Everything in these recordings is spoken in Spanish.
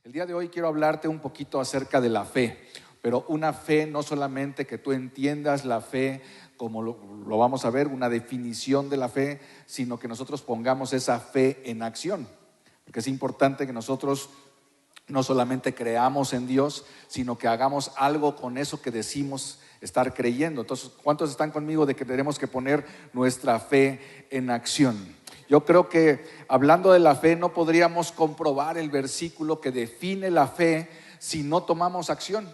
El día de hoy quiero hablarte un poquito acerca de la fe, pero una fe no solamente que tú entiendas la fe como lo vamos a ver, una definición de la fe, sino que nosotros pongamos esa fe en acción, porque es importante que nosotros no solamente creamos en Dios, sino que hagamos algo con eso que decimos estar creyendo. Entonces, ¿cuántos están conmigo de que tenemos que poner nuestra fe en acción? Yo creo que hablando de la fe no podríamos comprobar el versículo que define la fe si no tomamos acción,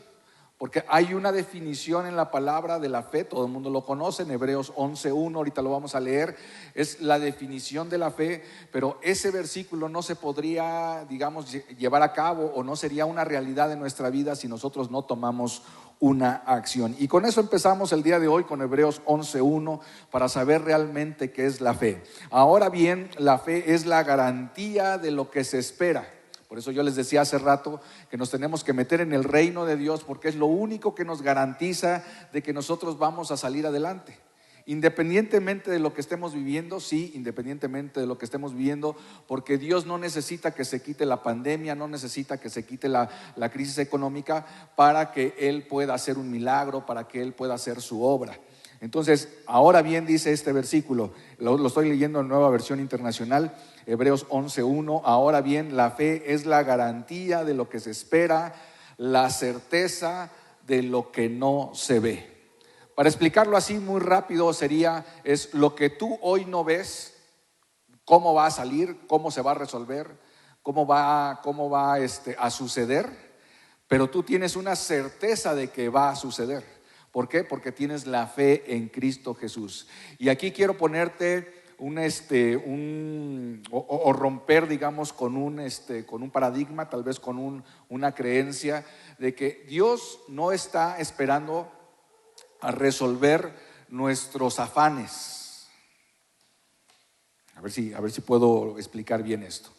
porque hay una definición en la palabra de la fe, todo el mundo lo conoce, en Hebreos 11:1, ahorita lo vamos a leer, es la definición de la fe, pero ese versículo no se podría, digamos, llevar a cabo o no sería una realidad en nuestra vida si nosotros no tomamos una acción. Y con eso empezamos el día de hoy con Hebreos 11:1 para saber realmente qué es la fe. Ahora bien, la fe es la garantía de lo que se espera. Por eso yo les decía hace rato que nos tenemos que meter en el reino de Dios, porque es lo único que nos garantiza de que nosotros vamos a salir adelante. Independientemente de lo que estemos viviendo, sí, independientemente de lo que estemos viviendo, porque Dios no necesita que se quite la pandemia, no necesita que se quite la crisis económica para que Él pueda hacer un milagro, para que Él pueda hacer su obra. Entonces, ahora bien, dice este versículo, lo estoy leyendo en Nueva Versión Internacional, Hebreos 11:1, ahora bien, la fe es la garantía de lo que se espera, la certeza de lo que no se ve. Para explicarlo así muy rápido es lo que tú hoy no ves, cómo va a salir, cómo se va a resolver, cómo va a suceder, pero tú tienes una certeza de que va a suceder. ¿Por qué? Porque tienes la fe en Cristo Jesús. Y aquí quiero ponerte romper, digamos, con un paradigma, tal vez con una creencia de que Dios no está esperando a resolver nuestros afanes. A ver si puedo explicar bien esto.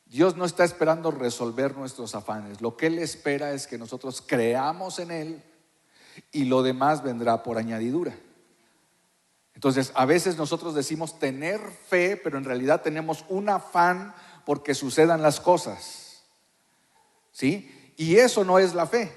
Dios no está esperando resolver nuestros afanes. Lo que Él espera es que nosotros creamos en Él y lo demás vendrá por añadidura. Entonces, a veces nosotros decimos tener fe, pero en realidad tenemos un afán porque sucedan las cosas, ¿sí? Y eso no es la fe.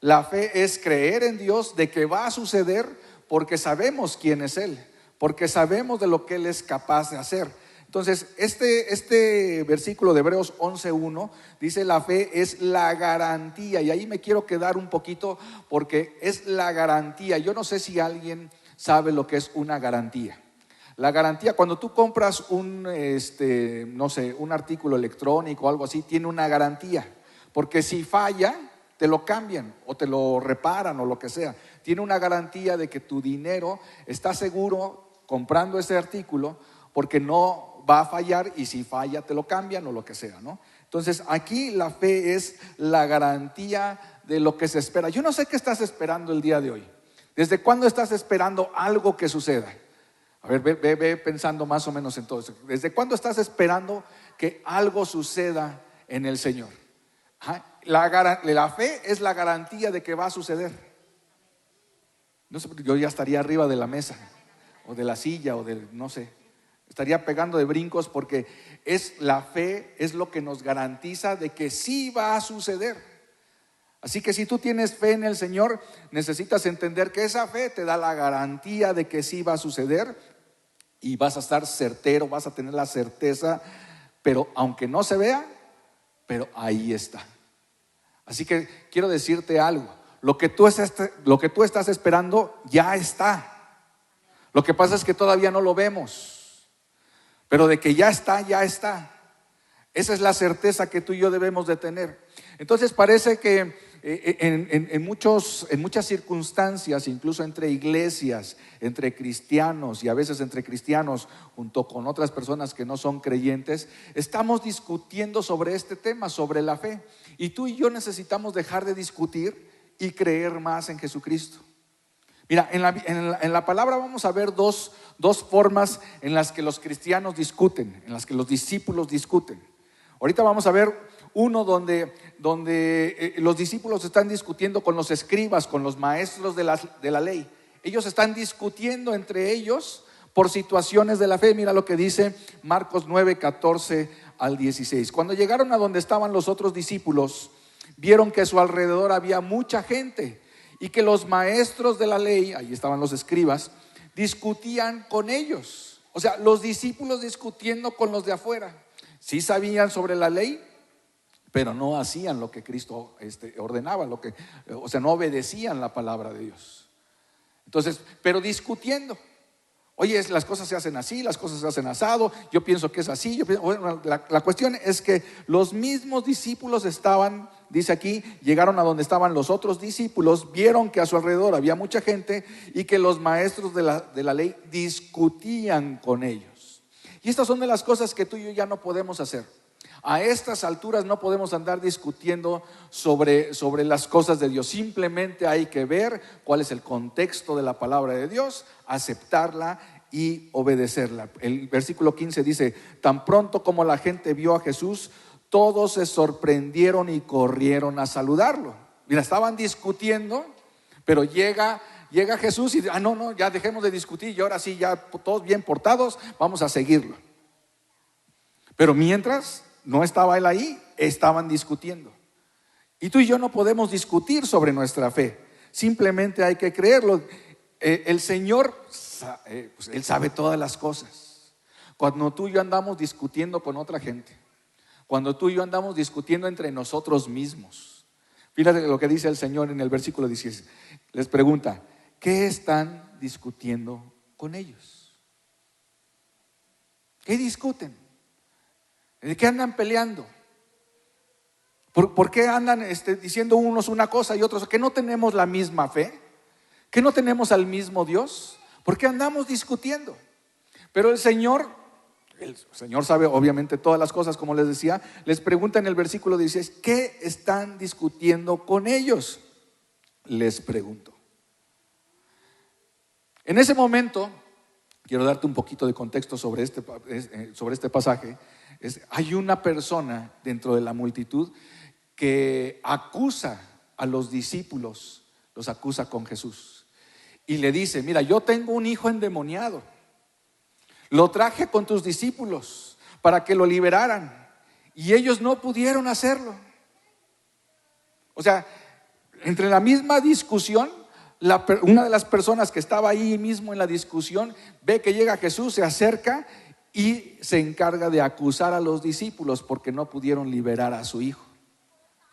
La fe es creer en Dios de que va a suceder porque sabemos quién es Él, porque sabemos de lo que Él es capaz de hacer. Entonces, este versículo de Hebreos 11:1 dice: la fe es la garantía, y ahí me quiero quedar un poquito porque es la garantía. Yo no sé si alguien sabe lo que es una garantía. La garantía, cuando tú compras un artículo electrónico o algo así, tiene una garantía, porque si falla, te lo cambian o te lo reparan o lo que sea. Tiene una garantía de que tu dinero está seguro comprando ese artículo, porque no va a fallar, y si falla te lo cambian o lo que sea, ¿no? Entonces aquí la fe es la garantía de lo que se espera. Yo no sé qué estás esperando el día de hoy. ¿Desde cuándo estás esperando algo que suceda? A ver, ve pensando más o menos en todo eso. ¿Desde cuándo estás esperando que algo suceda en el Señor? La fe es la garantía de que va a suceder. No sé, yo ya estaría arriba de la mesa o de la silla no sé, estaría pegando de brincos, porque la fe es lo que nos garantiza de que sí va a suceder. Así que si tú tienes fe en el Señor, necesitas entender que esa fe te da la garantía de que sí va a suceder, y vas a estar certero, vas a tener la certeza, pero aunque no se vea, pero ahí está. Así que quiero decirte algo: lo que tú estás esperando ya está. Lo que pasa es que todavía no lo vemos, pero de que ya está, ya está. Esa es la certeza que tú y yo debemos de tener. Entonces parece que en muchas circunstancias, incluso entre iglesias, entre cristianos, y a veces entre cristianos junto con otras personas que no son creyentes, estamos discutiendo sobre este tema, sobre la fe. Y tú y yo necesitamos dejar de discutir y creer más en Jesucristo. Mira, en la palabra vamos a ver dos formas en las que los cristianos discuten, en las que los discípulos discuten. Ahorita vamos a ver uno donde los discípulos están discutiendo con los escribas, con los maestros de la ley. Ellos están discutiendo entre ellos por situaciones de la fe. Mira lo que dice Marcos 9:14 al 16. Cuando llegaron a donde estaban los otros discípulos, vieron que a su alrededor había mucha gente y que los maestros de la ley, ahí estaban los escribas, discutían con ellos. O sea, los discípulos discutiendo con los de afuera. Sí sabían sobre la ley, pero no hacían lo que Cristo ordenaba, o sea, no obedecían la palabra de Dios. Entonces, pero discutiendo. Oye, las cosas se hacen así, las cosas se hacen asado, yo pienso que es así. Bueno, la cuestión es que los mismos discípulos estaban, dice aquí, llegaron a donde estaban los otros discípulos, vieron que a su alrededor había mucha gente y que los maestros de la ley discutían con ellos. Y estas son de las cosas que tú y yo ya no podemos hacer. A estas alturas no podemos andar discutiendo sobre las cosas de Dios. Simplemente hay que ver cuál es el contexto de la palabra de Dios, aceptarla y obedecerla. El versículo 15 dice: tan pronto como la gente vio a Jesús, todos se sorprendieron y corrieron a saludarlo. Mira, estaban discutiendo, pero llega Jesús y dice: no, ya dejemos de discutir y ahora sí, ya todos bien portados, vamos a seguirlo. Pero mientras no estaba él ahí, estaban discutiendo. Y tú y yo no podemos discutir sobre nuestra fe, simplemente hay que creerlo. El Señor, pues Él sabe todas las cosas. Cuando tú y yo andamos discutiendo con otra gente, cuando tú y yo andamos discutiendo entre nosotros mismos, fíjate lo que dice el Señor en el versículo 16. Les pregunta: ¿qué están discutiendo con ellos? ¿Qué discuten? ¿De qué andan peleando? ¿Por qué andan diciendo unos una cosa y otros? ¿Que no tenemos la misma fe? ¿Que no tenemos al mismo Dios? ¿Por qué andamos discutiendo? Pero el Señor sabe obviamente todas las cosas, como les decía. Les pregunta en el versículo 16: ¿qué están discutiendo con ellos? Les pregunto. En ese momento, quiero darte un poquito de contexto sobre este pasaje. Hay una persona dentro de la multitud que acusa a los discípulos, los acusa con Jesús y le dice: mira, yo tengo un hijo endemoniado, lo traje con tus discípulos para que lo liberaran y ellos no pudieron hacerlo. O sea, entre la misma discusión, una de las personas que estaba ahí mismo en la discusión ve que llega Jesús, se acerca y se encarga de acusar a los discípulos porque no pudieron liberar a su hijo.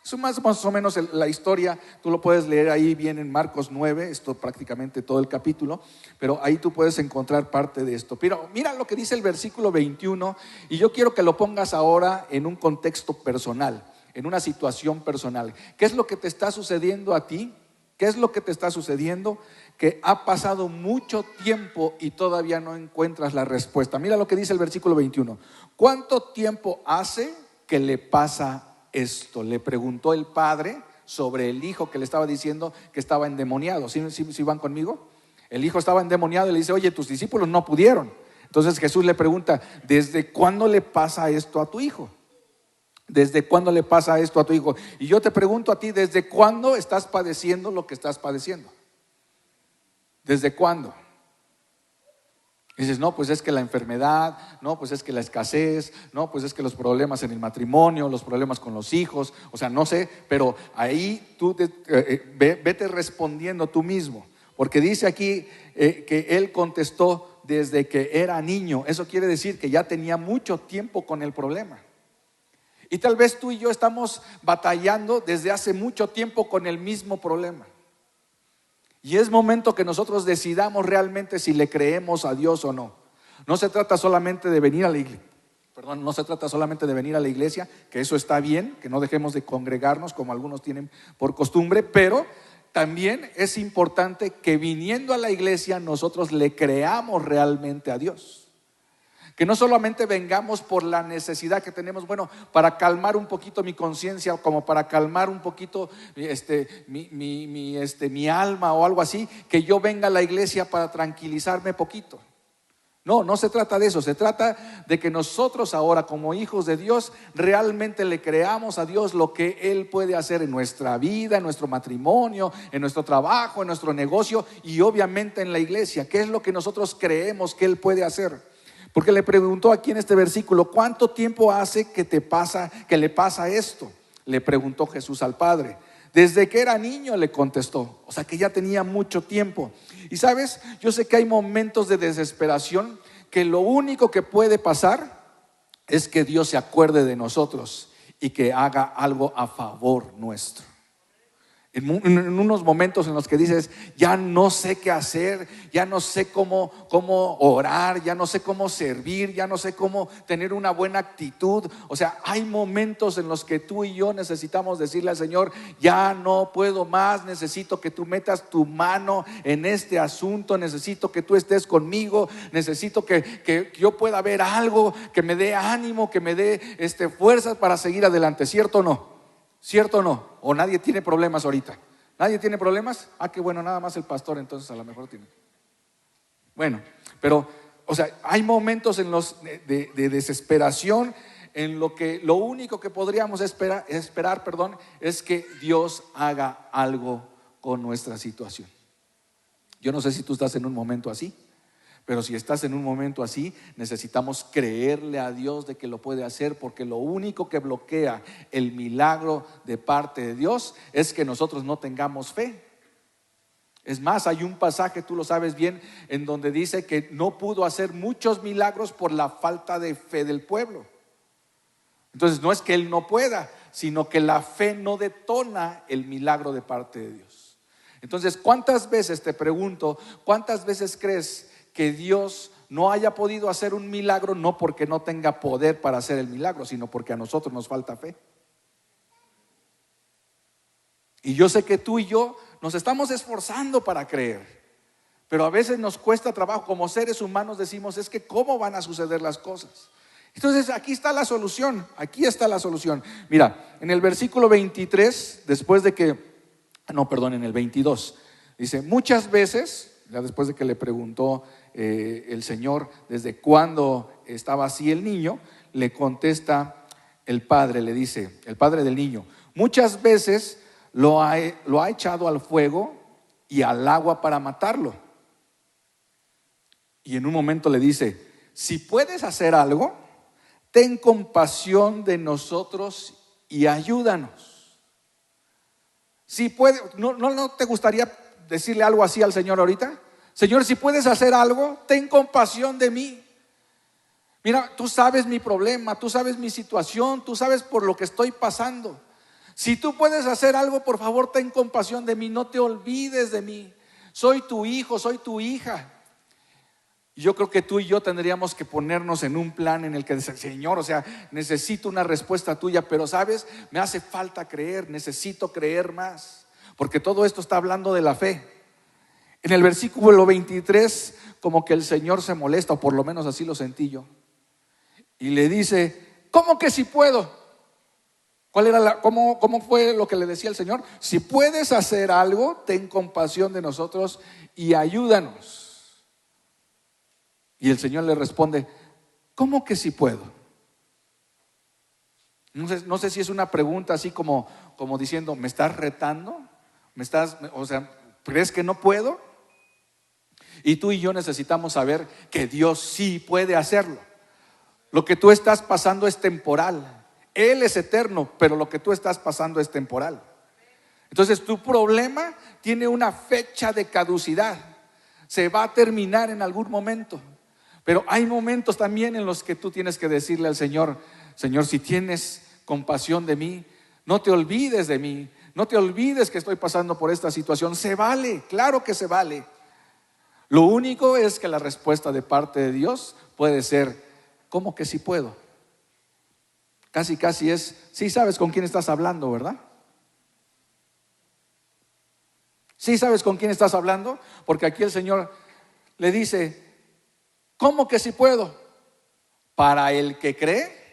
Eso más o menos la historia. Tú lo puedes leer ahí bien en Marcos 9, esto prácticamente todo el capítulo, pero ahí tú puedes encontrar parte de esto. Pero mira lo que dice el versículo 21, y yo quiero que lo pongas ahora en un contexto personal, en una situación personal. ¿Qué es lo que te está sucediendo a ti? ¿Qué es lo que te está sucediendo? Que ha pasado mucho tiempo y todavía no encuentras la respuesta. Mira lo que dice el versículo 21. ¿Cuánto tiempo hace que le pasa esto? Le preguntó el padre sobre el hijo que le estaba diciendo que estaba endemoniado. ¿Sí van conmigo? El hijo estaba endemoniado y le dice: oye, tus discípulos no pudieron. Entonces Jesús le pregunta: ¿desde cuándo le pasa esto a tu hijo? ¿Desde cuándo le pasa esto a tu hijo? Y yo te pregunto a ti: ¿desde cuándo estás padeciendo lo que estás padeciendo? ¿Desde cuándo? Y dices: no, pues es que la enfermedad, no, pues es que la escasez, no, pues es que los problemas en el matrimonio, los problemas con los hijos, o sea, no sé, pero ahí tú vete respondiendo tú mismo, porque dice aquí que él contestó desde que era niño. Eso quiere decir que ya tenía mucho tiempo con el problema. Y tal vez tú y yo estamos batallando desde hace mucho tiempo con el mismo problema. Y es momento que nosotros decidamos realmente si le creemos a Dios o no. No se trata solamente de venir a la iglesia. No se trata solamente de venir a la iglesia, que eso está bien, que no dejemos de congregarnos como algunos tienen por costumbre, pero también es importante que viniendo a la iglesia nosotros le creamos realmente a Dios. Que no solamente vengamos por la necesidad que tenemos, bueno, para calmar un poquito mi conciencia, como para calmar un poquito mi alma o algo así, que yo venga a la iglesia para tranquilizarme poquito. No se trata de eso. Se trata de que nosotros ahora, como hijos de Dios, realmente le creamos a Dios lo que Él puede hacer en nuestra vida, en nuestro matrimonio, en nuestro trabajo, en nuestro negocio y obviamente en la iglesia. ¿Qué es lo que nosotros creemos que Él puede hacer? Porque le preguntó aquí en este versículo: ¿cuánto tiempo hace que le pasa esto? Le preguntó Jesús al padre. Desde que era niño, le contestó. O sea que ya tenía mucho tiempo. Y sabes, yo sé que hay momentos de desesperación que lo único que puede pasar es que Dios se acuerde de nosotros y que haga algo a favor nuestro. En unos momentos en los que dices: ya no sé qué hacer, ya no sé cómo orar, ya no sé cómo servir, ya no sé cómo tener una buena actitud. O sea, hay momentos en los que tú y yo necesitamos decirle al Señor: ya no puedo más, necesito que tú metas tu mano en este asunto, necesito que tú estés conmigo, necesito que yo pueda ver algo que me dé ánimo, que me dé fuerzas para seguir adelante. ¿Cierto o no? ¿Cierto o no? ¿O nadie tiene problemas ahorita? ¿Nadie tiene problemas? Ah, qué bueno, nada más el pastor entonces a lo mejor tiene. Bueno, pero, o sea, hay momentos en los de desesperación en lo que lo único que podríamos esperar, es que Dios haga algo con nuestra situación. Yo no sé si tú estás en un momento así. Pero si estás en un momento así, necesitamos creerle a Dios de que lo puede hacer, porque lo único que bloquea el milagro de parte de Dios es que nosotros no tengamos fe. Es más, hay un pasaje, tú lo sabes bien, en donde dice que no pudo hacer muchos milagros por la falta de fe del pueblo. Entonces no es que Él no pueda, sino que la fe no detona el milagro de parte de Dios. Entonces, ¿cuántas veces, te pregunto, cuántas veces crees que Dios no haya podido hacer un milagro, no porque no tenga poder para hacer el milagro, sino porque a nosotros nos falta fe? Y yo sé que tú y yo nos estamos esforzando para creer, pero a veces nos cuesta trabajo. Como seres humanos decimos: es que ¿cómo van a suceder las cosas? Entonces aquí está la solución, aquí está la solución. Mira, en el versículo 23, después de que, en el 22, dice: muchas veces, ya después de que le preguntó el Señor desde cuándo estaba así el niño, le contesta el padre, le dice, el padre del niño: muchas veces lo ha echado al fuego y al agua para matarlo. Y en un momento le dice: si puedes hacer algo, ten compasión de nosotros y ayúdanos. Si puede, ¿no te gustaría decirle algo así al Señor ahorita? Señor, si puedes hacer algo, ten compasión de mí. Mira, tú sabes mi problema, tú sabes mi situación, tú sabes por lo que estoy pasando. Si tú puedes hacer algo, por favor, ten compasión de mí, no te olvides de mí. Soy tu hijo, soy tu hija. Yo creo que tú y yo tendríamos que ponernos en un plan en el que dice: Señor, o sea, necesito una respuesta tuya, pero sabes, me hace falta creer, necesito creer más, porque todo esto está hablando de la fe. En el versículo 23, como que el Señor se molesta, o por lo menos así lo sentí yo, y le dice: ¿cómo que si puedo? ¿Cómo fue lo que le decía el Señor? Si puedes hacer algo, ten compasión de nosotros y ayúdanos. Y el Señor le responde: ¿cómo que si puedo? No sé si es una pregunta así como diciendo: ¿me estás retando? ¿crees que no puedo? Y tú y yo necesitamos saber que Dios sí puede hacerlo. Lo que tú estás pasando es temporal. Él es eterno, pero lo que tú estás pasando es temporal. Entonces tu problema tiene una fecha de caducidad. Se va a terminar en algún momento. Pero hay momentos también en los que tú tienes que decirle al Señor: Señor, si tienes compasión de mí, no te olvides de mí, no te olvides que estoy pasando por esta situación. Se vale, claro que se vale. Lo único es que la respuesta de parte de Dios puede ser: ¿cómo que sí puedo? Casi es: sí sabes con quién estás hablando, ¿verdad? Sí sabes con quién estás hablando, porque aquí el Señor le dice: ¿cómo que sí puedo? Para el que cree.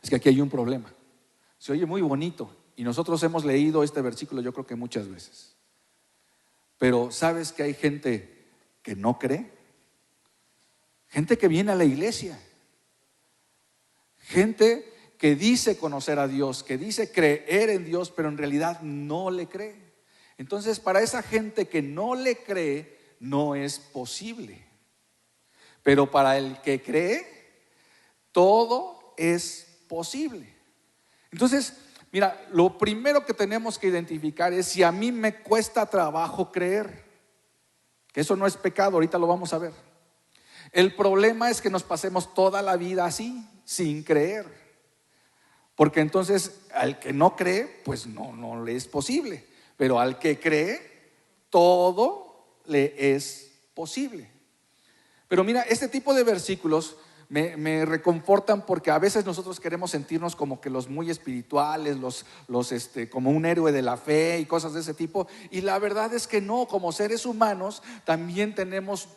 Es que aquí hay un problema. Se oye muy bonito y nosotros hemos leído este versículo, yo creo que muchas veces. Pero ¿sabes que hay gente que no cree? Gente que viene a la iglesia, gente que dice conocer a Dios, que dice creer en Dios, pero en realidad no le cree. Entonces, para esa gente que no le cree, no es posible. Pero para el que cree, todo es posible. Entonces, mira, lo primero que tenemos que identificar es si a mí me cuesta trabajo creer, que eso no es pecado, ahorita lo vamos a ver. El problema es que nos pasemos toda la vida así, sin creer. Porque entonces al que no cree, pues no le es posible. Pero al que cree, todo le es posible. Pero mira, este tipo de versículos me reconfortan, porque a veces nosotros queremos sentirnos como que los muy espirituales, como un héroe de la fe y cosas de ese tipo. Y la verdad es que no, como seres humanos también tenemos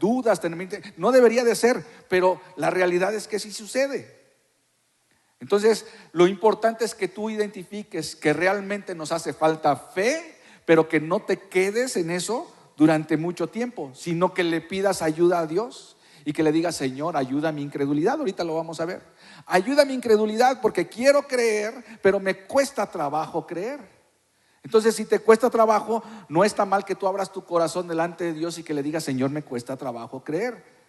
dudas, no debería de ser, pero la realidad es que sí sucede. Entonces, lo importante es que tú identifiques que realmente nos hace falta fe, pero que no te quedes en eso durante mucho tiempo, sino que le pidas ayuda a Dios y que le digas: Señor, ayuda a mi incredulidad. Ahorita lo vamos a ver. Ayuda a mi incredulidad porque quiero creer, pero me cuesta trabajo creer. Entonces, si te cuesta trabajo, no está mal que tú abras tu corazón delante de Dios y que le digas: Señor, me cuesta trabajo creer.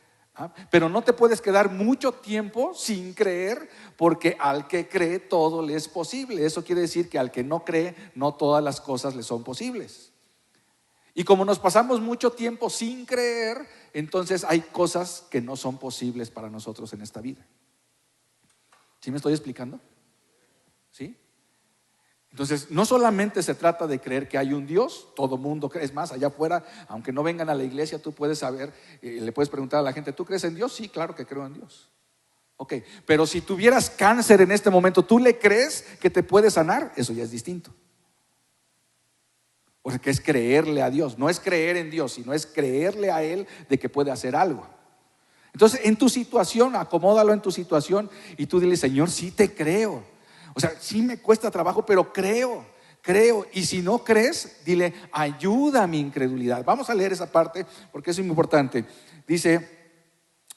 Pero no te puedes quedar mucho tiempo sin creer, porque al que cree todo le es posible. Eso quiere decir que al que no cree, no todas las cosas le son posibles. Y como nos pasamos mucho tiempo sin creer, entonces hay cosas que no son posibles para nosotros en esta vida. ¿Sí me estoy explicando? ¿Sí? Entonces, no solamente se trata de creer que hay un Dios, todo mundo cree. Es más, allá afuera, aunque no vengan a la iglesia, tú puedes saber, le puedes preguntar a la gente: ¿tú crees en Dios? Sí, claro que creo en Dios. Ok, pero si tuvieras cáncer en este momento, ¿tú le crees que te puede sanar? Eso ya es distinto. Porque es creerle a Dios, no es creer en Dios, sino es creerle a Él de que puede hacer algo. Entonces, en tu situación, acomódalo en tu situación y tú dile: Señor, sí te creo. O sea, sí me cuesta trabajo, pero creo. Y si no crees, dile: ayuda a mi incredulidad. Vamos a leer esa parte porque es muy importante. Dice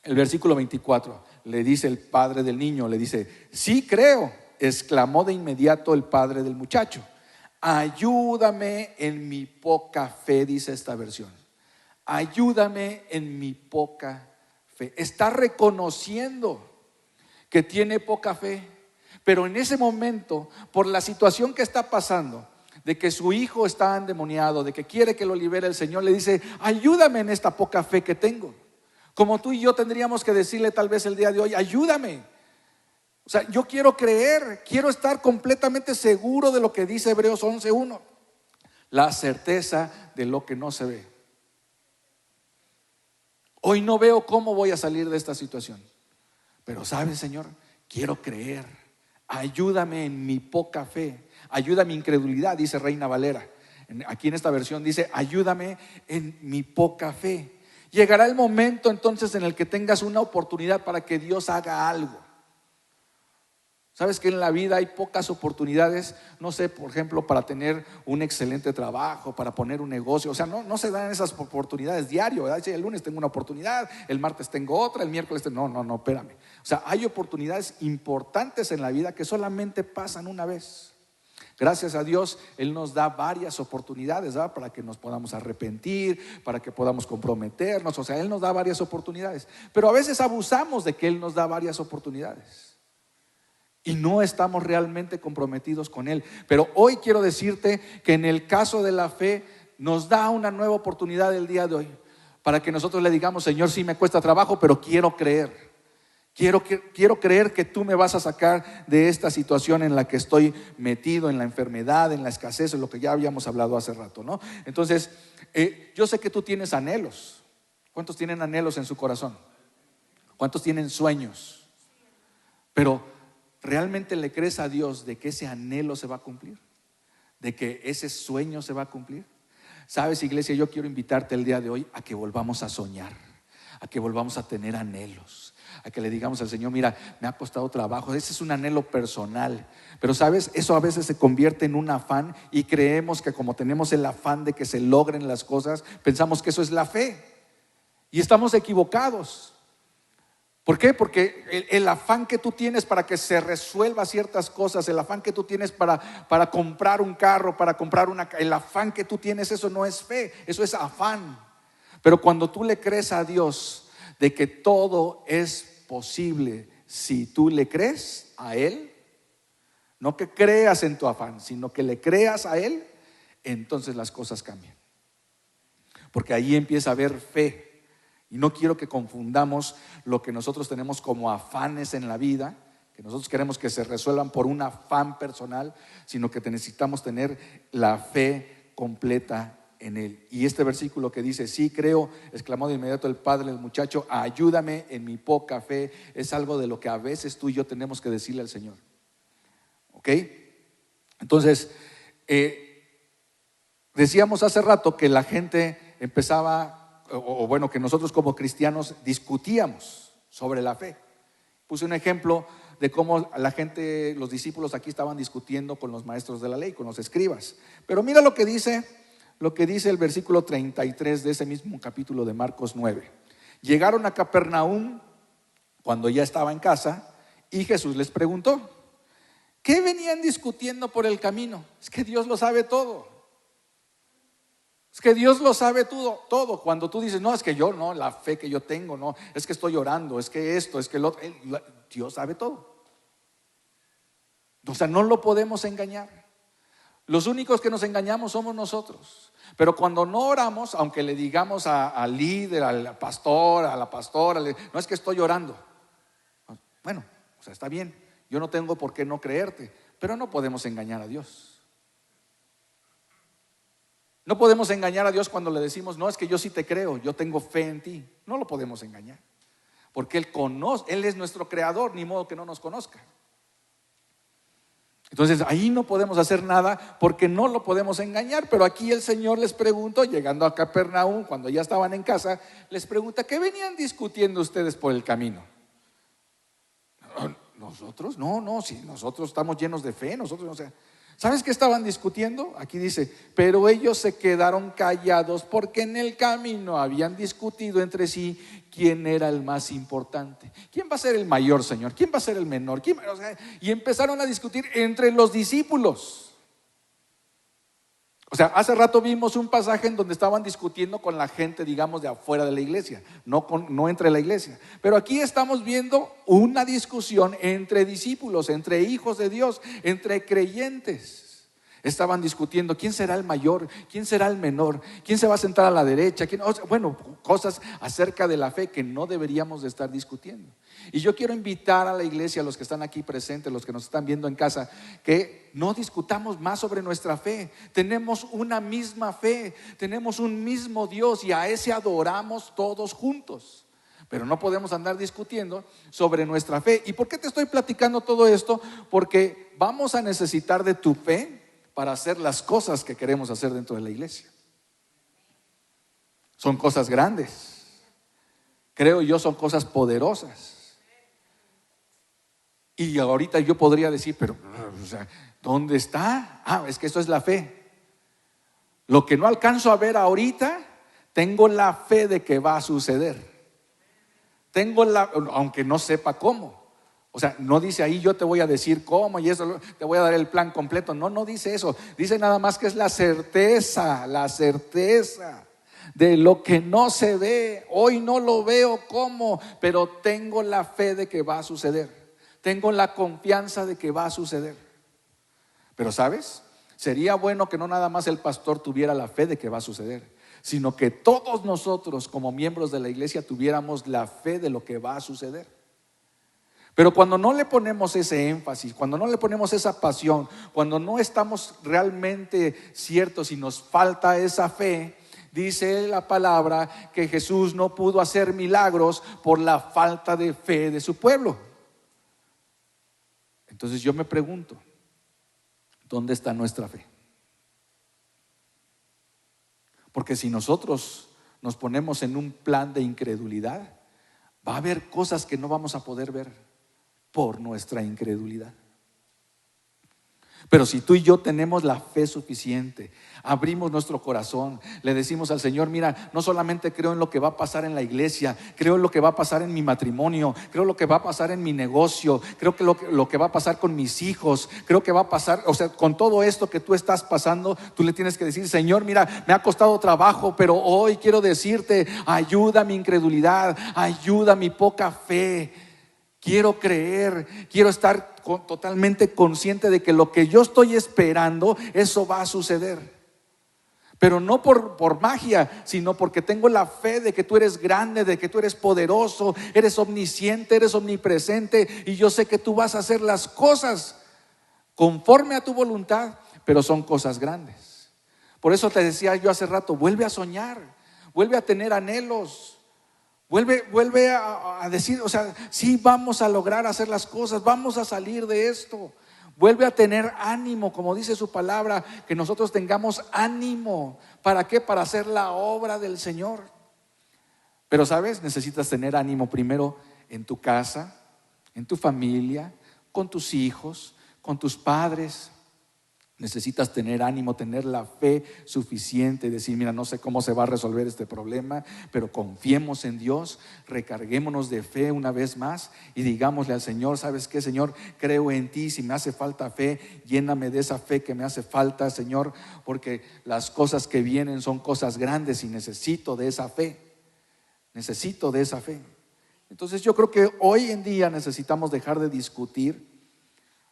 el versículo 24, le dice el padre del niño, le dice: sí creo, exclamó de inmediato el padre del muchacho. Ayúdame en mi poca fe, dice esta versión. Ayúdame en mi poca fe. Está reconociendo que tiene poca fe, pero en ese momento, por la situación que está pasando, de que su hijo está endemoniado, de que quiere que lo libere el Señor, le dice: ayúdame en esta poca fe que tengo. Como tú y yo tendríamos que decirle tal vez el día de hoy: ayúdame. O sea, yo quiero creer, quiero estar completamente seguro de lo que dice Hebreos 11:1. La certeza de lo que no se ve. Hoy no veo cómo voy a salir de esta situación, pero ¿sabes, Señor? Quiero creer. Ayúdame en mi poca fe. Ayuda a mi incredulidad, dice Reina Valera. Aquí en esta versión dice: ayúdame en mi poca fe. Llegará el momento entonces en el que tengas una oportunidad para que Dios haga algo. Sabes que en la vida hay pocas oportunidades, no sé, por ejemplo, para tener un excelente trabajo, para poner un negocio. O sea, no se dan esas oportunidades diario, ¿verdad? El lunes tengo una oportunidad, el martes tengo otra, el miércoles no, espérame. O sea, hay oportunidades importantes en la vida que solamente pasan una vez. Gracias a Dios, Él nos da varias oportunidades, ¿verdad? Para que nos podamos arrepentir, para que podamos comprometernos. O sea, Él nos da varias oportunidades, pero a veces abusamos de que Él nos da varias oportunidades y no estamos realmente comprometidos con Él. Pero hoy quiero decirte que en el caso de la fe, nos da una nueva oportunidad el día de hoy, para que nosotros le digamos: Señor, sí me cuesta trabajo, pero quiero creer. Quiero creer que tú me vas a sacar de esta situación en la que estoy metido, en la enfermedad, en la escasez, en lo que ya habíamos hablado hace rato, ¿no? Entonces, yo sé que tú tienes anhelos. ¿Cuántos tienen anhelos en su corazón? ¿Cuántos tienen sueños? Pero ¿realmente le crees a Dios de que ese anhelo se va a cumplir? ¿De que ese sueño se va a cumplir? Sabes, iglesia, yo quiero invitarte el día de hoy a que volvamos a soñar, a que volvamos a tener anhelos, a que le digamos al Señor: mira, me ha costado trabajo. Ese es un anhelo personal, pero sabes, eso a veces se convierte en un afán, y creemos que como tenemos el afán de que se logren las cosas, pensamos que eso es la fe, y estamos equivocados. ¿Por qué? Porque el afán que tú tienes para que se resuelva ciertas cosas, el afán que tú tienes para comprar un carro, para comprar el afán que tú tienes, eso no es fe, eso es afán. Pero cuando tú le crees a Dios de que todo es posible, si tú le crees a Él, no que creas en tu afán, sino que le creas a Él, entonces las cosas cambian. Porque ahí empieza a haber fe. Y no quiero que confundamos lo que nosotros tenemos como afanes en la vida, que nosotros queremos que se resuelvan por un afán personal, sino que necesitamos tener la fe completa en Él. Y este versículo que dice: sí creo, exclamó de inmediato el padre del muchacho, ayúdame en mi poca fe, es algo de lo que a veces tú y yo tenemos que decirle al Señor. ¿Ok? Entonces, decíamos hace rato que la gente empezaba, o bueno, que nosotros como cristianos discutíamos sobre la fe. Puse un ejemplo de cómo la gente, los discípulos aquí estaban discutiendo con los maestros de la ley, con los escribas. Pero mira lo que dice el versículo 33 de ese mismo capítulo de Marcos 9. Llegaron a Capernaum cuando ya estaba en casa y Jesús les preguntó: ¿qué venían discutiendo por el camino? Es que Dios lo sabe todo. Es que Dios lo sabe todo. Cuando tú dices: no, es que yo no, la fe que yo tengo, no, es que estoy orando, es que esto, es que lo otro, Dios sabe todo. O sea, no lo podemos engañar. Los únicos que nos engañamos somos nosotros. Pero cuando no oramos, aunque le digamos al líder, al pastor, a la pastora, no, es que estoy orando. Bueno, o sea, está bien, yo no tengo por qué no creerte, pero no podemos engañar a Dios. No podemos engañar a Dios cuando le decimos: no, es que yo sí te creo, yo tengo fe en ti. No lo podemos engañar, porque Él es nuestro creador, ni modo que no nos conozca. Entonces ahí no podemos hacer nada porque no lo podemos engañar. Pero aquí el Señor les preguntó, llegando a Capernaum, cuando ya estaban en casa, les pregunta: ¿qué venían discutiendo ustedes por el camino? ¿Nosotros? No, si nosotros estamos llenos de fe, nosotros, o sea, ¿sabes qué estaban discutiendo? Aquí dice: pero ellos se quedaron callados porque en el camino habían discutido entre sí quién era el más importante. ¿Quién va a ser el mayor, Señor? ¿Quién va a ser el menor? O sea, y empezaron a discutir entre los discípulos. O sea, hace rato vimos un pasaje en donde estaban discutiendo con la gente, digamos, de afuera de la iglesia, no entre la iglesia. Pero aquí estamos viendo una discusión entre discípulos, entre hijos de Dios, entre creyentes. Estaban discutiendo quién será el mayor, quién será el menor, quién se va a sentar a la derecha, bueno, cosas acerca de la fe que no deberíamos de estar discutiendo. Y yo quiero invitar a la iglesia, a los que están aquí presentes, los que nos están viendo en casa, que no discutamos más sobre nuestra fe. Tenemos una misma fe, tenemos un mismo Dios y a ese adoramos todos juntos. Pero no podemos andar discutiendo sobre nuestra fe. ¿Y por qué te estoy platicando todo esto? Porque vamos a necesitar de tu fe para hacer las cosas que queremos hacer dentro de la iglesia. Son cosas grandes, creo yo, son cosas poderosas. Y ahorita yo podría decir: pero, o sea, ¿dónde está? Es que eso es la fe. Lo que no alcanzo a ver ahorita, tengo la fe de que va a suceder. Aunque no sepa cómo. O sea, no dice ahí: yo te voy a decir cómo y eso, te voy a dar el plan completo. No dice eso. Dice nada más que es la certeza de lo que no se ve. Hoy no lo veo cómo, pero tengo la fe de que va a suceder. Tengo la confianza de que va a suceder. Pero ¿sabes? Sería bueno que no nada más el pastor tuviera la fe de que va a suceder, sino que todos nosotros como miembros de la iglesia tuviéramos la fe de lo que va a suceder. Pero cuando no le ponemos ese énfasis, cuando no le ponemos esa pasión, cuando no estamos realmente ciertos y nos falta esa fe, dice la palabra que Jesús no pudo hacer milagros por la falta de fe de su pueblo. Entonces yo me pregunto: ¿dónde está nuestra fe? Porque si nosotros nos ponemos en un plan de incredulidad, va a haber cosas que no vamos a poder ver por nuestra incredulidad. Pero si tú y yo tenemos la fe suficiente, abrimos nuestro corazón, le decimos al Señor: mira, no solamente creo en lo que va a pasar en la iglesia, creo en lo que va a pasar en mi matrimonio, creo en lo que va a pasar en mi negocio, creo que lo que va a pasar con mis hijos, creo que va a pasar, o sea, con todo esto que tú estás pasando, tú le tienes que decir: Señor, mira, me ha costado trabajo, pero hoy quiero decirte, ayuda mi incredulidad, ayuda mi poca fe. Quiero creer, quiero estar totalmente consciente de que lo que yo estoy esperando, eso va a suceder. Pero no por magia, sino porque tengo la fe de que tú eres grande, de que tú eres poderoso, eres omnisciente, eres omnipresente, y yo sé que tú vas a hacer las cosas conforme a tu voluntad, pero son cosas grandes. Por eso te decía yo hace rato: vuelve a soñar, vuelve a tener anhelos. Vuelve a decir, o sea, sí, vamos a lograr hacer las cosas, vamos a salir de esto. Vuelve a tener ánimo, como dice su palabra, que nosotros tengamos ánimo. ¿Para qué? Para hacer la obra del Señor. Pero sabes, necesitas tener ánimo primero en tu casa, en tu familia, con tus hijos, con tus padres. Necesitas tener ánimo, tener la fe suficiente, decir: mira, no sé cómo se va a resolver este problema, pero confiemos en Dios, recarguémonos de fe una vez más y digámosle al Señor: ¿sabes qué, Señor? Creo en ti, si me hace falta fe, lléname de esa fe que me hace falta, Señor, porque las cosas que vienen son cosas grandes y necesito de esa fe, necesito de esa fe. Entonces yo creo que hoy en día necesitamos dejar de discutir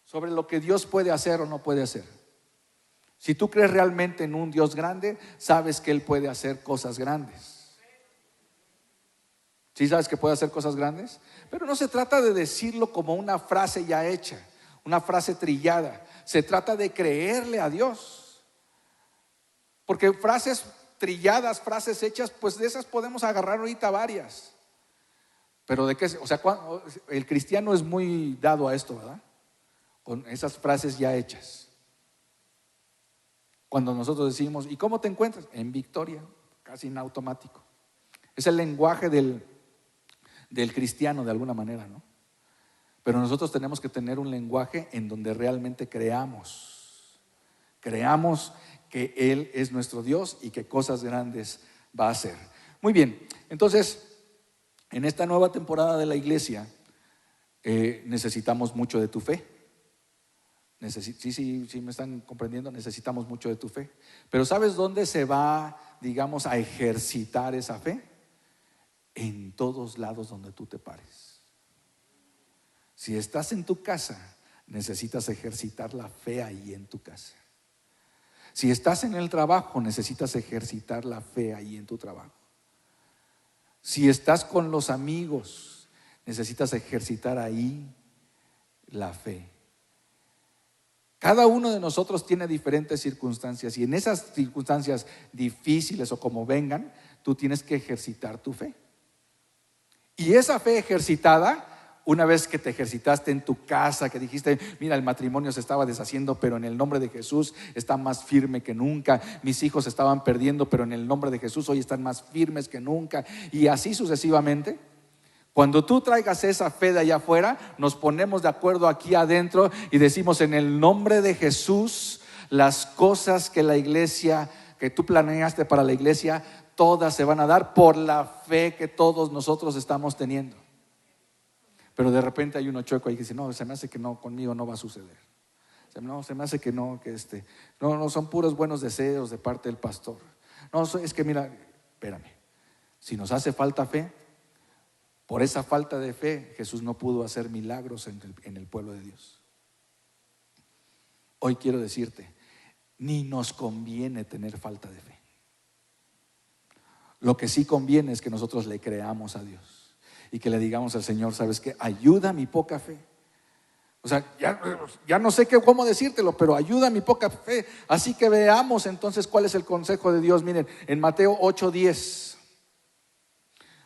sobre lo que Dios puede hacer o no puede hacer. Si tú crees realmente en un Dios grande, sabes que Él puede hacer cosas grandes. ¿Sí sabes que puede hacer cosas grandes? Pero no se trata de decirlo como una frase ya hecha, una frase trillada. Se trata de creerle a Dios. Porque frases trilladas, frases hechas, pues de esas podemos agarrar ahorita varias. Pero de qué, o sea, el cristiano es muy dado a esto, ¿verdad? Con esas frases ya hechas. Cuando nosotros decimos: ¿y cómo te encuentras? En victoria, casi en automático. Es el lenguaje del cristiano de alguna manera, ¿no? Pero nosotros tenemos que tener un lenguaje en donde realmente creamos que Él es nuestro Dios y que cosas grandes va a hacer. Muy bien, entonces en esta nueva temporada de la iglesia necesitamos mucho de tu fe. Sí, me están comprendiendo. Necesitamos mucho de tu fe. Pero ¿sabes dónde se va, digamos, a ejercitar esa fe? En todos lados donde tú te pares. Si estás en tu casa, necesitas ejercitar la fe ahí en tu casa. Si estás en el trabajo, necesitas ejercitar la fe ahí en tu trabajo. Si estás con los amigos, necesitas ejercitar ahí la fe. Cada uno de nosotros tiene diferentes circunstancias, y en esas circunstancias difíciles o como vengan, tú tienes que ejercitar tu fe. Y esa fe ejercitada, una vez que te ejercitaste en tu casa, que dijiste: mira, el matrimonio se estaba deshaciendo, pero en el nombre de Jesús está más firme que nunca. Mis hijos se estaban perdiendo, pero en el nombre de Jesús hoy están más firmes que nunca. Y así sucesivamente. Cuando tú traigas esa fe de allá afuera, nos ponemos de acuerdo aquí adentro y decimos: en el nombre de Jesús, las cosas que la iglesia, que tú planeaste para la iglesia, todas se van a dar por la fe que todos nosotros estamos teniendo. Pero de repente hay uno chueco ahí que dice: no, se me hace que no, conmigo no va a suceder. No, se me hace que no, no son puros buenos deseos de parte del pastor. No, es que mira, espérame, si nos hace falta fe, por esa falta de fe, Jesús no pudo hacer milagros en el pueblo de Dios. Hoy quiero decirte: ni nos conviene tener falta de fe. Lo que sí conviene es que nosotros le creamos a Dios y que le digamos al Señor: ¿sabes qué? Ayuda mi poca fe. O sea, ya no sé cómo decírtelo, pero ayuda mi poca fe. Así que veamos entonces cuál es el consejo de Dios. Miren, en Mateo 8:10.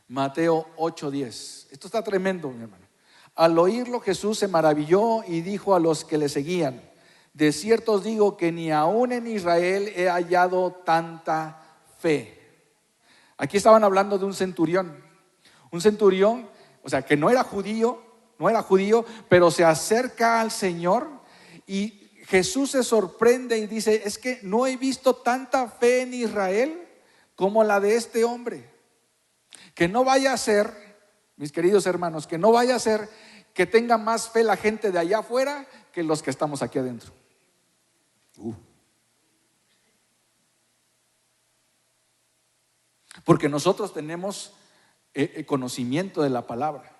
Mateo 8:10. Esto está tremendo, mi hermano. Al oírlo, Jesús se maravilló y dijo a los que le seguían: de cierto os digo que ni aún en Israel he hallado tanta fe. Aquí estaban hablando de un centurión. Un centurión, o sea, que no era judío, pero se acerca al Señor, y Jesús se sorprende y dice: es que no he visto tanta fe en Israel como la de este hombre. Que no vaya a ser, mis queridos hermanos, que no vaya a ser que tenga más fe la gente de allá afuera que los que estamos aquí adentro. Porque nosotros tenemos conocimiento de la palabra.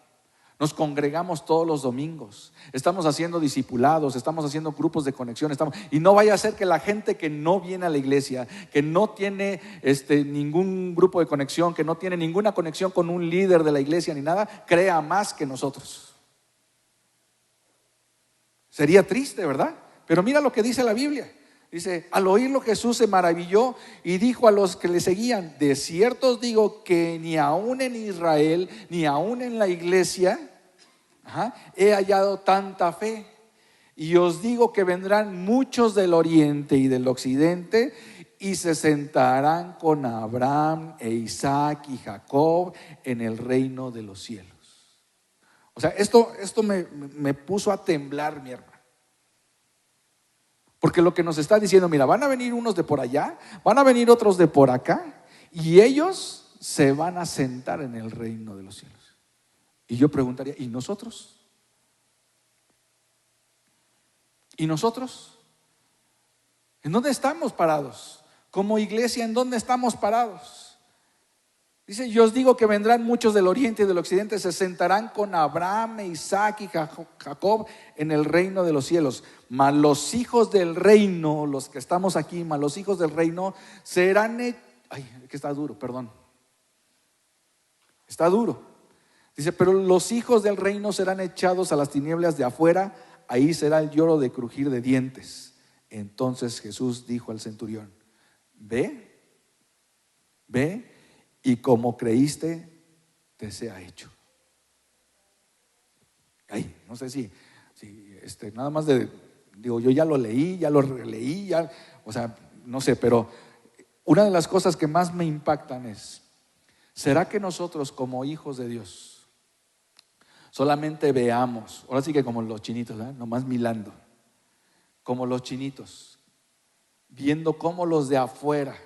Nos congregamos todos los domingos, estamos haciendo discipulados, estamos haciendo grupos de conexión, y no vaya a ser que la gente que no viene a la iglesia, que no tiene ningún grupo de conexión, que no tiene ninguna conexión con un líder de la iglesia ni nada, crea más que nosotros. Sería triste, ¿verdad? Pero mira lo que dice la Biblia. Dice: al oírlo Jesús se maravilló y dijo a los que le seguían: de cierto os digo que ni aún en Israel, ni aún en la iglesia, he hallado tanta fe. Y os digo que vendrán muchos del oriente y del occidente y se sentarán con Abraham e Isaac y Jacob en el reino de los cielos. O sea, esto me puso a temblar, mi hermano. Porque lo que nos está diciendo: mira, van a venir unos de por allá, van a venir otros de por acá, y ellos se van a sentar en el reino de los cielos. Y yo preguntaría: ¿y nosotros? ¿Y nosotros? ¿En dónde estamos parados? Como iglesia, ¿en dónde estamos parados? Dice: yo os digo que vendrán muchos del oriente y del occidente, se sentarán con Abraham, Isaac y Jacob en el reino de los cielos. Mas los hijos del reino, los que estamos aquí, mas los hijos del reino serán que está duro, perdón. Está duro. Dice: pero los hijos del reino serán echados a las tinieblas de afuera, ahí será el lloro de crujir de dientes. Entonces Jesús dijo al centurión: ve, y como creíste, te sea hecho. No sé si nada más digo, yo ya lo leí, ya lo releí, o sea, no sé, pero una de las cosas que más me impactan es: ¿será que nosotros como hijos de Dios solamente veamos, ahora sí que como los chinitos, nomás milando, como los chinitos, viendo cómo los de afuera,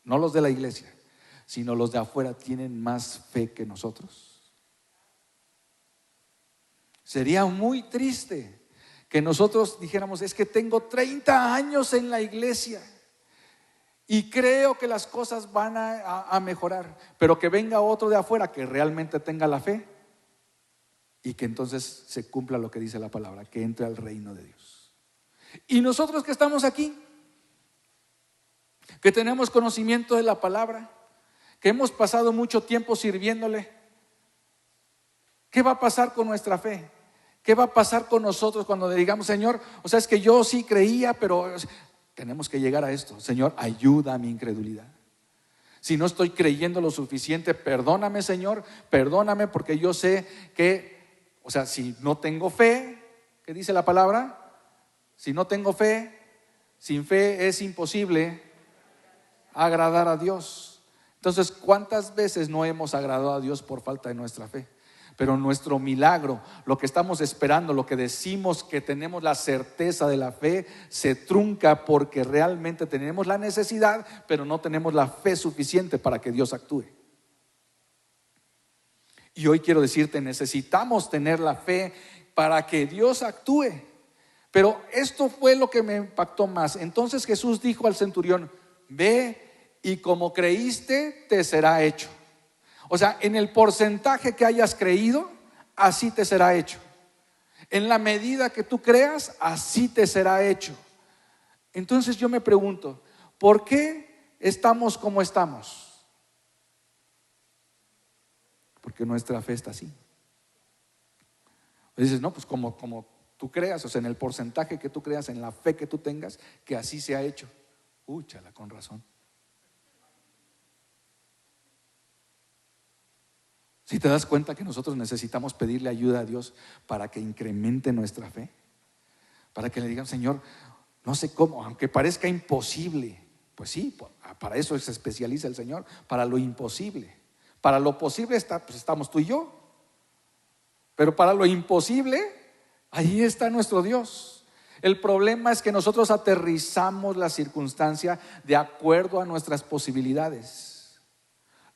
no los de la iglesia, sino los de afuera, tienen más fe que nosotros? Sería muy triste que nosotros dijéramos: es que tengo 30 años en la iglesia y creo que las cosas van a mejorar, pero que venga otro de afuera que realmente tenga la fe y que entonces se cumpla lo que dice la palabra, que entre al reino de Dios. Y nosotros que estamos aquí, que tenemos conocimiento de la palabra, que hemos pasado mucho tiempo sirviéndole, ¿qué va a pasar con nuestra fe? ¿Qué va a pasar con nosotros cuando le digamos: Señor, o sea, es que yo sí creía, pero tenemos que llegar a esto? Señor, ayuda a mi incredulidad. Si no estoy creyendo lo suficiente, perdóname, Señor, perdóname, porque yo sé que, o sea, si no tengo fe, ¿qué dice la palabra? Si no tengo fe, sin fe es imposible agradar a Dios. Entonces, ¿cuántas veces no hemos agradado a Dios por falta de nuestra fe? Pero nuestro milagro, lo que estamos esperando, lo que decimos que tenemos la certeza de la fe, se trunca porque realmente tenemos la necesidad, pero no tenemos la fe suficiente para que Dios actúe. Y hoy quiero decirte: necesitamos tener la fe para que Dios actúe. Pero esto fue lo que me impactó más. Entonces Jesús dijo al centurión: ve, y como creíste, te será hecho. O sea, en el porcentaje que hayas creído, así te será hecho. En la medida que tú creas, así te será hecho. Entonces yo me pregunto: ¿por qué estamos como estamos? Porque nuestra fe está así. Dices: no, pues como tú creas, o sea, en el porcentaje que tú creas, en la fe que tú tengas, que así se ha hecho. Chala, con razón. Si te das cuenta que nosotros necesitamos pedirle ayuda a Dios para que incremente nuestra fe, para que le digan: Señor, no sé cómo, aunque parezca imposible. Pues sí, para eso se especializa el Señor, para lo imposible. Para lo posible pues estamos tú y yo, pero para lo imposible, ahí está nuestro Dios. El problema es que nosotros aterrizamos la circunstancia de acuerdo a nuestras posibilidades.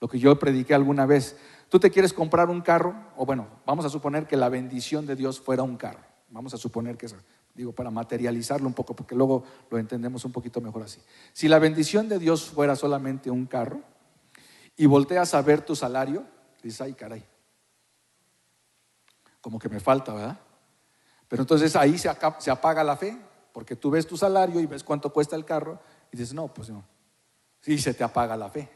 Lo que yo prediqué alguna vez. Tú te quieres comprar un carro, o bueno, vamos a suponer que la bendición de Dios fuera un carro. Vamos a suponer que eso, digo, para materializarlo un poco, porque luego lo entendemos un poquito mejor así. Si la bendición de Dios fuera solamente un carro y volteas a ver tu salario, dices, ay caray, como que me falta, ¿verdad? Pero entonces ahí se apaga la fe, porque tú ves tu salario y ves cuánto cuesta el carro y dices, no, pues no. Sí, se te apaga la fe.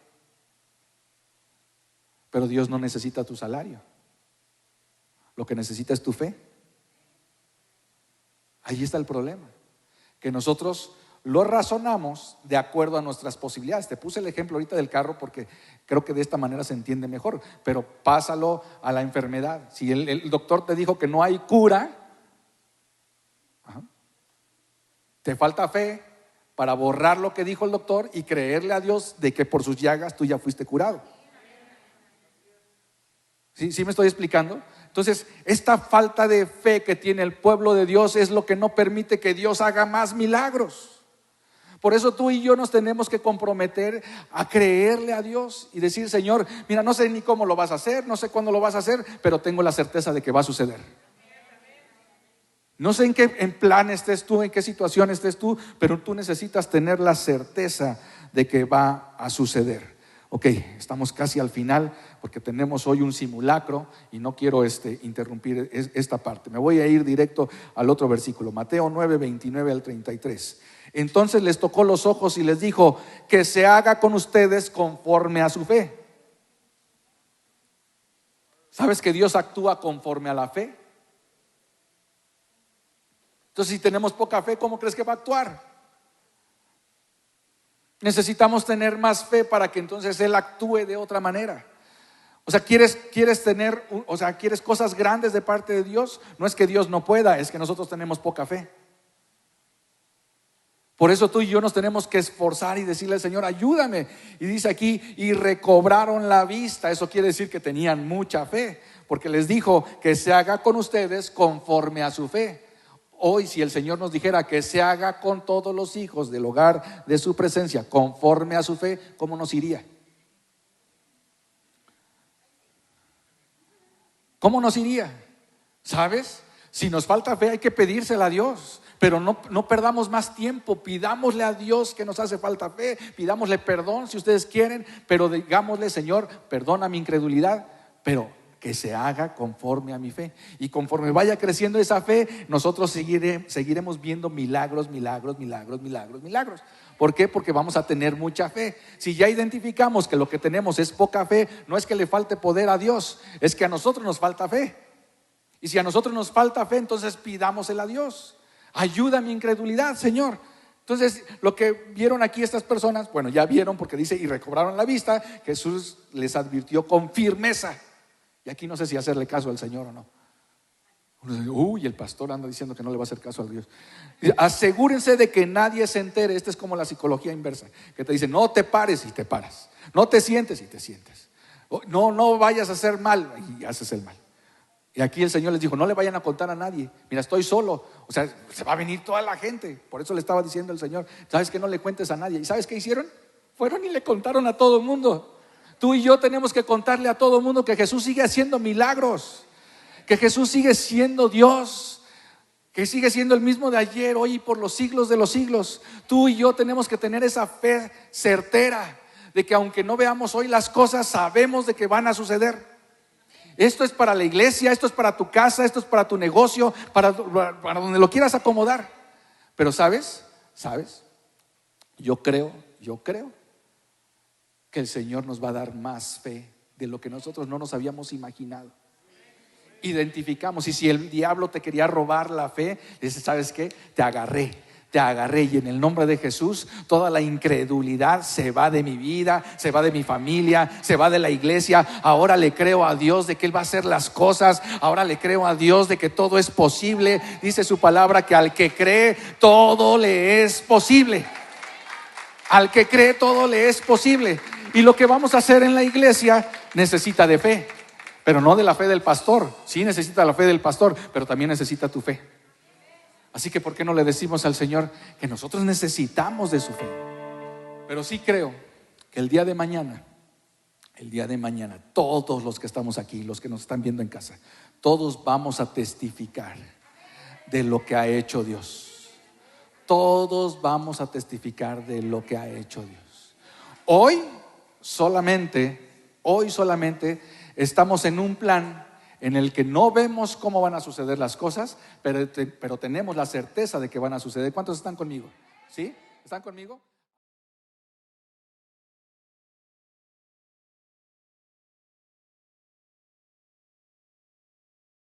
Pero Dios no necesita tu salario. Lo que necesita es tu fe. Ahí está el problema, que nosotros lo razonamos de acuerdo a nuestras posibilidades. Te puse el ejemplo ahorita del carro porque creo que de esta manera se entiende mejor, pero pásalo a la enfermedad. Si el doctor te dijo que no hay cura, te falta fe para borrar lo que dijo el doctor y creerle a Dios de que por sus llagas tú ya fuiste curado. ¿Sí me estoy explicando? Entonces, esta falta de fe que tiene el pueblo de Dios es lo que no permite que Dios haga más milagros. Por eso tú y yo nos tenemos que comprometer a creerle a Dios y decir, Señor, mira, no sé ni cómo lo vas a hacer, no sé cuándo lo vas a hacer, pero tengo la certeza de que va a suceder. No sé en plan estés tú, en qué situación estés tú, pero tú necesitas tener la certeza de que va a suceder. Ok, estamos casi al final porque tenemos hoy un simulacro y no quiero interrumpir esta parte. Me voy a ir directo al otro versículo, Mateo 9, 29 al 33. Entonces les tocó los ojos y les dijo, que se haga con ustedes conforme a su fe. ¿Sabes que Dios actúa conforme a la fe? Entonces, si tenemos poca fe, ¿cómo crees que va a actuar? Necesitamos tener más fe para que entonces Él actúe de otra manera. O sea, ¿quieres cosas grandes de parte de Dios? No es que Dios no pueda, es que nosotros tenemos poca fe. Por eso tú y yo nos tenemos que esforzar y decirle al Señor, ayúdame. Y dice aquí, y recobraron la vista. Eso quiere decir que tenían mucha fe, porque les dijo que se haga con ustedes conforme a su fe. Hoy, si el Señor nos dijera que se haga con todos los hijos del hogar de su presencia conforme a su fe, ¿cómo nos iría? ¿Cómo nos iría? ¿Sabes? Si nos falta fe hay que pedírsela a Dios, pero no perdamos más tiempo. Pidámosle a Dios que nos hace falta fe, pidámosle perdón si ustedes quieren, pero digámosle, Señor, perdona mi incredulidad, pero que se haga conforme a mi fe. Y conforme vaya creciendo esa fe, nosotros seguiremos viendo milagros. ¿Por qué? Porque vamos a tener mucha fe. Si ya identificamos que lo que tenemos es poca fe, no es que le falte poder a Dios, es que a nosotros nos falta fe. Y si a nosotros nos falta fe, entonces pidámosela a Dios. Ayuda mi incredulidad, Señor. Entonces, lo que vieron aquí estas personas, bueno, ya vieron porque dice, y recobraron la vista. Jesús les advirtió con firmeza. Y aquí no sé si hacerle caso al Señor o no. Uno dice, uy, el pastor anda diciendo que no le va a hacer caso a Dios. Dice, asegúrense de que nadie se entere. Esta es como la psicología inversa, que te dice, no te pares y te paras, no te sientes y te sientes, no vayas a hacer mal y haces el mal. Y aquí el Señor les dijo, no le vayan a contar a nadie. Mira, estoy solo. O sea, se va a venir toda la gente. Por eso le estaba diciendo el Señor, ¿sabes que no le cuentes a nadie? ¿Y sabes qué hicieron? Fueron y le contaron a todo el mundo. Tú y yo tenemos que contarle a todo el mundo que Jesús sigue haciendo milagros, que Jesús sigue siendo Dios, que sigue siendo el mismo de ayer, hoy y por los siglos de los siglos. Tú y yo tenemos que tener esa fe certera de que aunque no veamos hoy las cosas, sabemos de que van a suceder. Esto es para la iglesia, esto es para tu casa, esto es para tu negocio, para donde lo quieras acomodar. Pero ¿sabes? Yo creo que el Señor nos va a dar más fe de lo que nosotros no nos habíamos imaginado. Identificamos, y si el diablo te quería robar la fe, dices, ¿sabes qué? Te agarré, y en el nombre de Jesús toda la incredulidad se va de mi vida, se va de mi familia, se va de la iglesia. Ahora le creo a Dios de que Él va a hacer las cosas. Ahora le creo a Dios de que todo es posible. Dice su palabra que al que cree todo le es posible. Al que cree todo le es posible. Y lo que vamos a hacer en la iglesia necesita de fe, pero no de la fe del pastor. Sí necesita la fe del pastor, pero también necesita tu fe. Así que ¿por qué no le decimos al Señor que nosotros necesitamos de su fe? Pero sí creo que el día de mañana, todos los que estamos aquí, los que nos están viendo en casa, todos vamos a testificar de lo que ha hecho Dios. Todos vamos a testificar de lo que ha hecho Dios. Hoy solamente estamos en un plan en el que no vemos cómo van a suceder las cosas, pero tenemos la certeza de que van a suceder. ¿Cuántos están conmigo? ¿Sí? ¿Están conmigo?